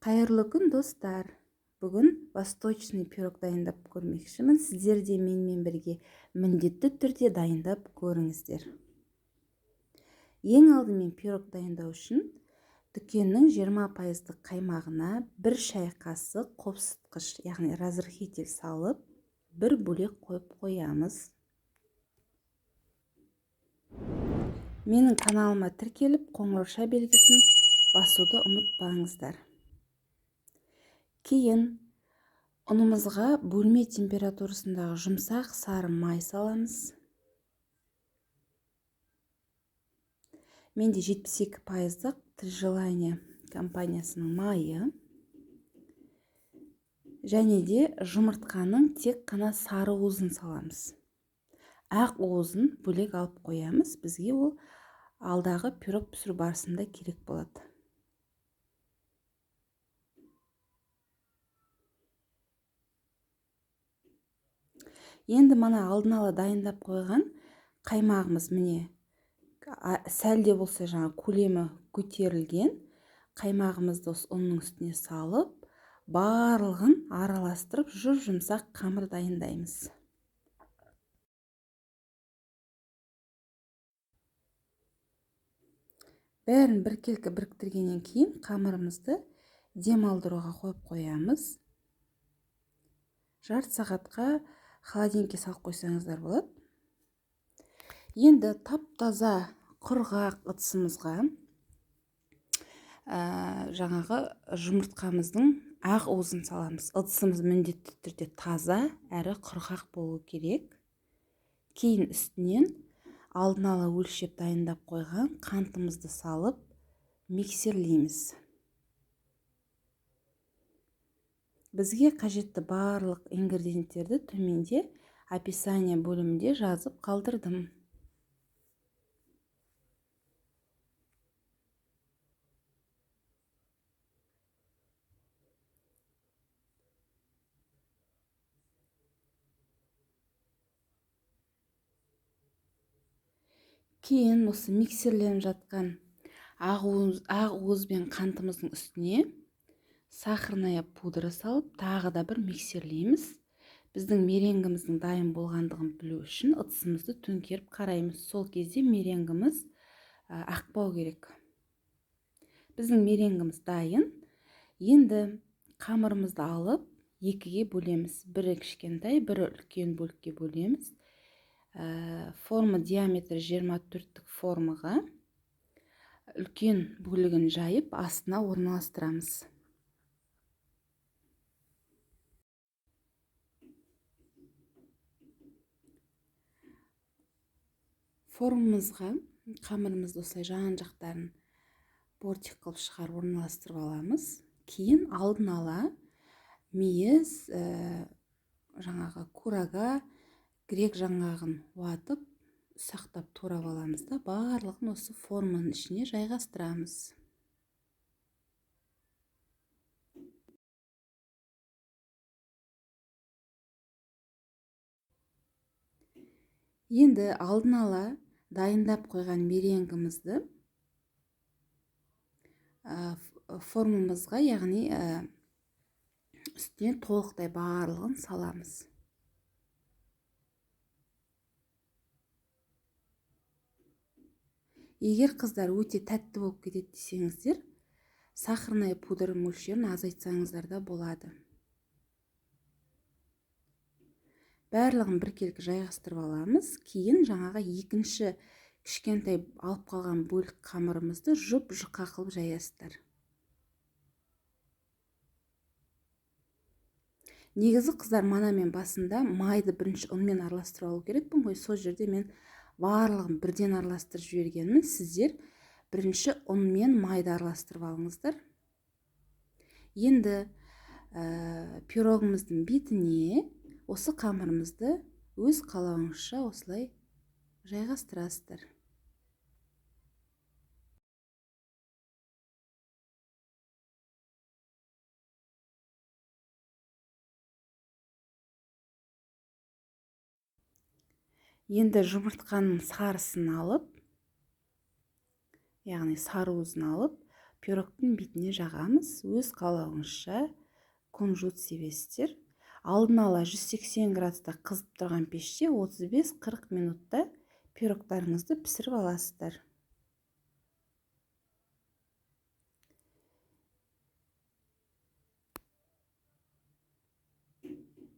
Қайырлы күн, достар. Бүгін восточный пирог дайындап көрмекшімін. Сіздер де менімен бірге міндетті түрде дайындап көріңіздер. Ең алдымен пирог дайындау үшін дүкеннің 20% қаймағына 1 шай қасық қопсытқыш, яғни разрыхитель салып, бір бөлек қойып қоямыз. Менің каналыма тіркеліп, қоңырауша белгісін басуды ұмытпаңыздар. Кейін ұнымызға бөлме температурасындағы жұмсақ сары май саламыз. Менде 72%-ық Три желания компаниясының майы. Және де жұмыртқаның тек қана сары уызын саламыз. Ақ уызын бөлек алып қоямыз. Бізге ол алдағы пирог пісіру барысында керек болады. Енді мана алдын ала дайындап қойған қаймағымыз міне сәл де болса көлемі көтерілген қаймағымызды осы ұнның үстіне салып, барлығын араластырып, жұмсақ қамыр дайындаймыз. Бәрін біркелкі біріктіргеннен кейін қамырымызды демалдыруға қойып қоямыз. Жарты сағатқа холодильникке салып қойсаңыздар болады. Енді тап-таза құрғақ ыдысымызға жаңағы жұмыртқамыздың ақ уызын саламыз. Ыдысымыз міндетті түрде таза әрі құрғақ болу керек. Кейін үстінен алдын ала өлшеп дайындап қойған қантымызды салып миксерлейміз. Бізге қажетті барлық ингредиенттерді төменде описание бөлімінде жазып қалдырдым. Кейін осы миксерленіп жатқан ақ уыз бен қантымыздың үстіне сахарная пудра салып, тағы да бір миксерлейміз. Біздің меренгіміздің дайын болғандығын білу үшін ыдысымызды төңкеріп қараймыз. Сол кезде меренгіміз ақпау керек. Біздің меренгіміз дайын. Енді қамырымызды алып, екіге бөлеміз. Бірі кішкентай, бірі үлкен бөлікке бөлеміз. Форма диаметрі 24-тік формаға үлкен бөлігін жайып, астына орналастырамыз. Формамызға қамырымызды осылай жан-жақтарын бортик қылып шығарып орналастырып аламыз. Кейін алдын ала мейіз, курага, грек жаңғағын уатып, сақтап турап аламыз да, барлығын осы форманың ішіне жайғастырамыз. Енді алдын ала дайындап қойған меренгімізді формамызға, яғни үстіне толықтай барлығын саламыз. Егер қыздар өте тәтті болып кетеді десеңіздер, сахарная пудра мөлшерін азайтсаңыздар да болады. Барлығын біркелкі жайғастырып аламыз. Кейін екінші кішкентай алып қалған бөлік қамырымызды жұқа қылып жаясыздар. Негізі қыздар, мен басында майды бірінші ұнмен араластырып алу керекпін ғой. Сол жерде мен барлығын бірден араластырып жібергенмін. Сіздер бірінші ұнмен майды араластырып алыңыздар. Енді пирогымыздың бетіне осы қамырымызды өз қалауыңызша осылай жайғастырасыздар. Енді жұмыртқаның сарысын алып, яғни сары уызын алып, пирогтың бетіне жағамыз. Өз қалауыңызша кунжут себесіздер. Алдын ала 180 градуста қызып тұрған пеште 35-40 минутта пирогтарыңызды пісіріп аласыздар.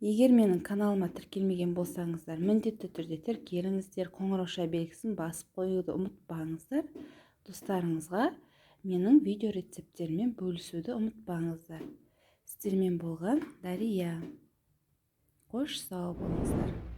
Егер менің каналыма тіркелмеген болсаңыздар, міндетті түрде тіркеліңіздер, қоңырауша белгісін басып қоюды ұмытпаңыздар. Достарыңызға менің видео рецепттерімен бөлісуді ұмытпаңыздар. Сіздермен болған Дария. Қош сау болыңыздар.